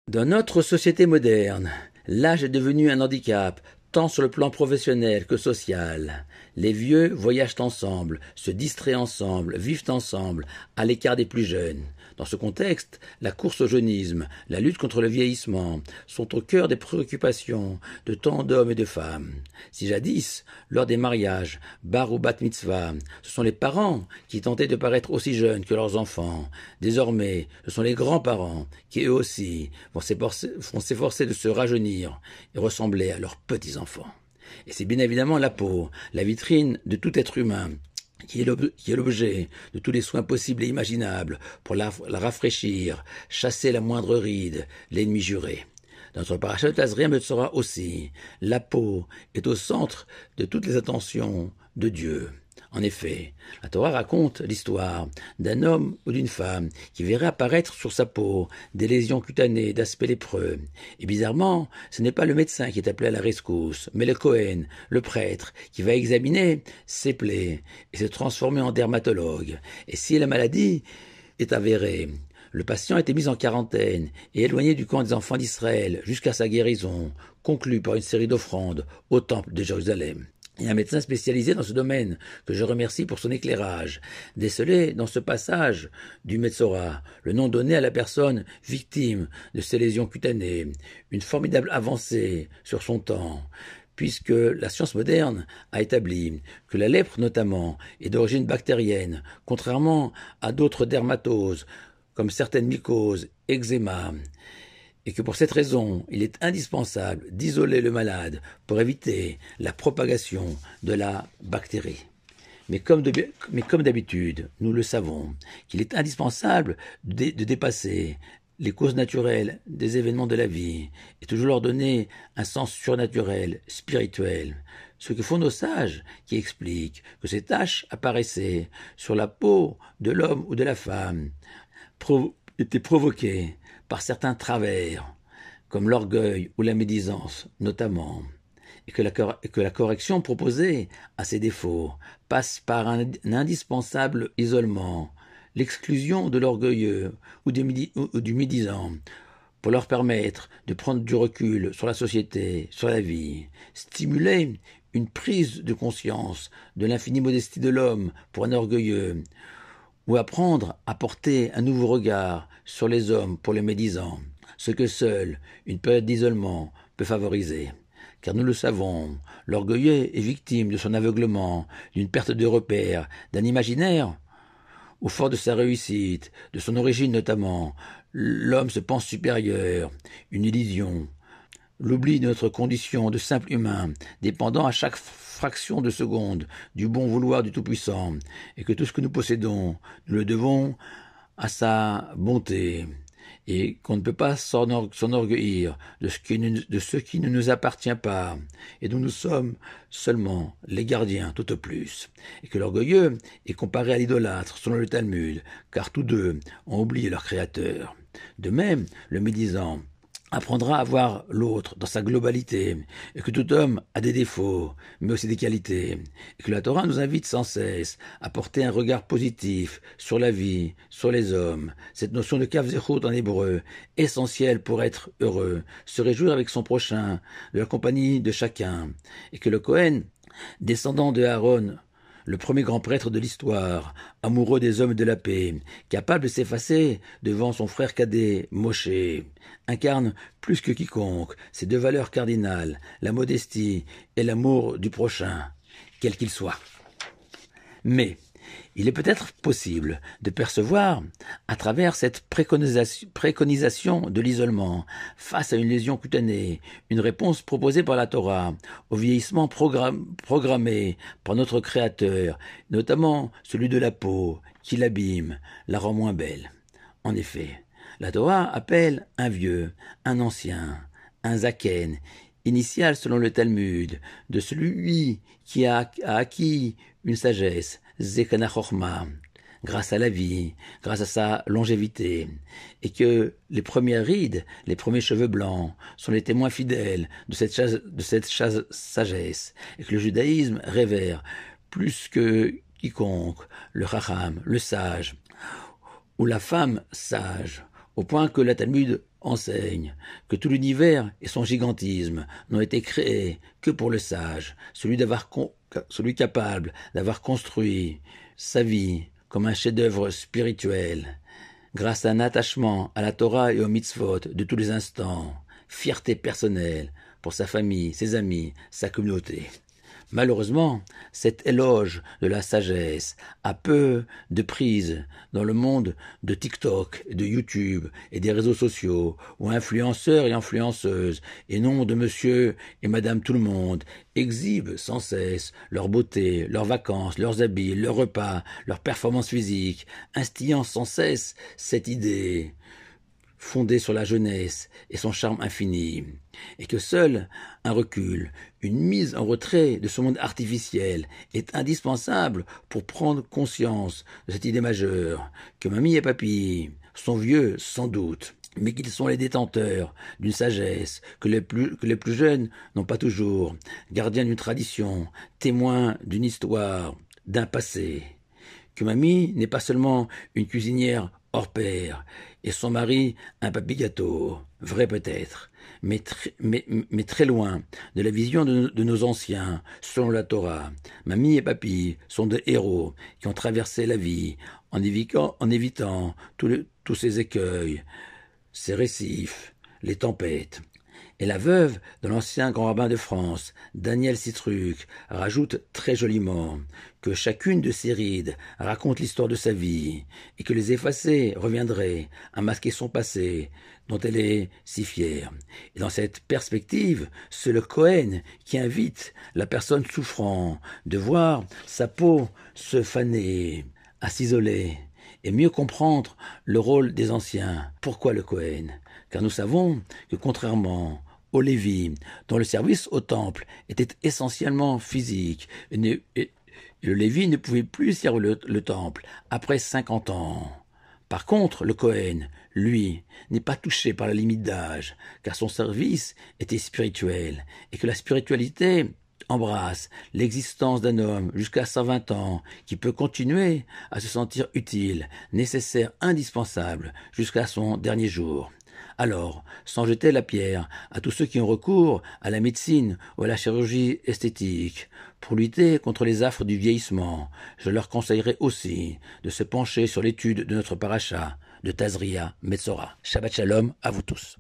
Dans notre société moderne, l'âge est devenu un handicap, tant sur le plan professionnel que social. Les vieux voyagent ensemble, se distraient ensemble, vivent ensemble, à l'écart des plus jeunes. Dans ce contexte, la course au jeunisme, la lutte contre le vieillissement sont au cœur des préoccupations de tant d'hommes et de femmes. Si jadis, lors des mariages, bar ou bat mitzvah, ce sont les parents qui tentaient de paraître aussi jeunes que leurs enfants, désormais, ce sont les grands-parents qui, eux aussi, vont s'efforcer de se rajeunir et ressembler à leurs petits-enfants. Et c'est bien évidemment la peau, la vitrine de tout être humain, qui est l'objet de tous les soins possibles et imaginables pour la rafraîchir, chasser la moindre ride, l'ennemi juré. Dans notre parachat Tazria Metzora aussi, la peau est au centre de toutes les attentions de Dieu. En effet, la Torah raconte l'histoire d'un homme ou d'une femme qui verrait apparaître sur sa peau des lésions cutanées d'aspect lépreux. Et bizarrement, ce n'est pas le médecin qui est appelé à la rescousse, mais le Kohen, le prêtre, qui va examiner ses plaies et se transformer en dermatologue. Et si la maladie est avérée, le patient a été mis en quarantaine et éloigné du camp des enfants d'Israël jusqu'à sa guérison, conclue par une série d'offrandes au temple de Jérusalem. Et un médecin spécialisé dans ce domaine, que je remercie pour son éclairage, décelait dans ce passage du Metzora le nom donné à la personne victime de ces lésions cutanées, une formidable avancée sur son temps, puisque la science moderne a établi que la lèpre notamment est d'origine bactérienne, contrairement à d'autres dermatoses, comme certaines mycoses, eczéma, et que pour cette raison, il est indispensable d'isoler le malade pour éviter la propagation de la bactérie. Mais comme d'habitude, nous le savons, qu'il est indispensable de dépasser les causes naturelles des événements de la vie et toujours leur donner un sens surnaturel, spirituel. Ce que font nos sages qui expliquent que ces taches apparaissaient sur la peau de l'homme ou de la femme étaient provoquées par certains travers, comme l'orgueil ou la médisance notamment, et que la correction proposée à ces défauts passe par un indispensable isolement, l'exclusion de l'orgueilleux ou du médisant, pour leur permettre de prendre du recul sur la société, sur la vie, stimuler une prise de conscience de l'infinie modestie de l'homme pour un orgueilleux, ou apprendre à porter un nouveau regard sur les hommes pour les médisants, ce que seule une période d'isolement peut favoriser. Car nous le savons, l'orgueilleux est victime de son aveuglement, d'une perte de repère, d'un imaginaire où, fort de sa réussite, de son origine notamment, l'homme se pense supérieur, une illusion, l'oubli de notre condition de simple humain, dépendant à chaque fraction de seconde du bon vouloir du Tout-Puissant, et que tout ce que nous possédons, nous le devons à sa bonté, et qu'on ne peut pas s'enorgueillir de ce qui ne nous appartient pas, et dont nous sommes seulement les gardiens tout au plus, et que l'orgueilleux est comparé à l'idolâtre selon le Talmud, car tous deux ont oublié leur Créateur. De même, le médisant apprendra à voir l'autre dans sa globalité, et que tout homme a des défauts, mais aussi des qualités, et que la Torah nous invite sans cesse à porter un regard positif sur la vie, sur les hommes, cette notion de kav zechut en hébreu, essentielle pour être heureux, se réjouir avec son prochain, de la compagnie de chacun, et que le Kohen, descendant de Aaron, le premier grand prêtre de l'histoire, amoureux des hommes de la paix, capable de s'effacer devant son frère cadet, Moshe, incarne plus que quiconque ces deux valeurs cardinales, la modestie et l'amour du prochain, quel qu'il soit. Mais il est peut-être possible de percevoir, à travers cette préconisation de l'isolement face à une lésion cutanée, une réponse proposée par la Torah au vieillissement programmé par notre Créateur, notamment celui de la peau, qui l'abîme, la rend moins belle. En effet, la Torah appelle un vieux, un ancien, un zaken, initial selon le Talmud, de celui qui a acquis une sagesse, Zekana Chorma, grâce à la vie, grâce à sa longévité, et que les premières rides, les premiers cheveux blancs sont les témoins fidèles de cette sagesse, et que le judaïsme révère plus que quiconque le Chacham, le sage, ou la femme sage, au point que la Talmud enseigne que tout l'univers et son gigantisme n'ont été créés que pour le sage, celui capable d'avoir construit sa vie comme un chef-d'œuvre spirituel, grâce à un attachement à la Torah et aux mitzvot de tous les instants, fierté personnelle pour sa famille, ses amis, sa communauté. Malheureusement, cet éloge de la sagesse a peu de prise dans le monde de TikTok, de YouTube et des réseaux sociaux, où influenceurs et influenceuses, et non de monsieur et madame tout le monde, exhibent sans cesse leur beauté, leurs vacances, leurs habits, leurs repas, leurs performances physiques, instillant sans cesse cette idée fondée sur la jeunesse et son charme infini, et que seul un recul, une mise en retrait de ce monde artificiel est indispensable pour prendre conscience de cette idée majeure, que mamie et papy sont vieux sans doute, mais qu'ils sont les détenteurs d'une sagesse que les plus jeunes n'ont pas toujours, gardiens d'une tradition, témoins d'une histoire, d'un passé, que mamie n'est pas seulement une cuisinière hors pair, et son mari un papy gâteau, vrai peut-être, mais très loin de la vision de nos anciens, selon la Torah. Mamie et papy sont des héros qui ont traversé la vie en évitant tous ces écueils, ces récifs, les tempêtes. Et la veuve de l'ancien grand rabbin de France, Daniel Citruc, rajoute très joliment que chacune de ces rides raconte l'histoire de sa vie, et que les effacer reviendraient à masquer son passé, dont elle est si fière. Et dans cette perspective, c'est le Cohen qui invite la personne souffrant de voir sa peau se faner, à s'isoler, et mieux comprendre le rôle des anciens. Pourquoi le Cohen? Car nous savons que contrairement aux Lévi, dont le service au temple était essentiellement physique, et le Lévi ne pouvait plus servir le temple après 50 ans. Par contre, le Cohen, lui, n'est pas touché par la limite d'âge, car son service était spirituel, et que la spiritualité embrasse l'existence d'un homme jusqu'à 120 ans, qui peut continuer à se sentir utile, nécessaire, indispensable, jusqu'à son dernier jour. Alors, sans jeter la pierre à tous ceux qui ont recours à la médecine ou à la chirurgie esthétique, pour lutter contre les affres du vieillissement, je leur conseillerais aussi de se pencher sur l'étude de notre paracha, de Tazria Metzora. Shabbat Shalom à vous tous.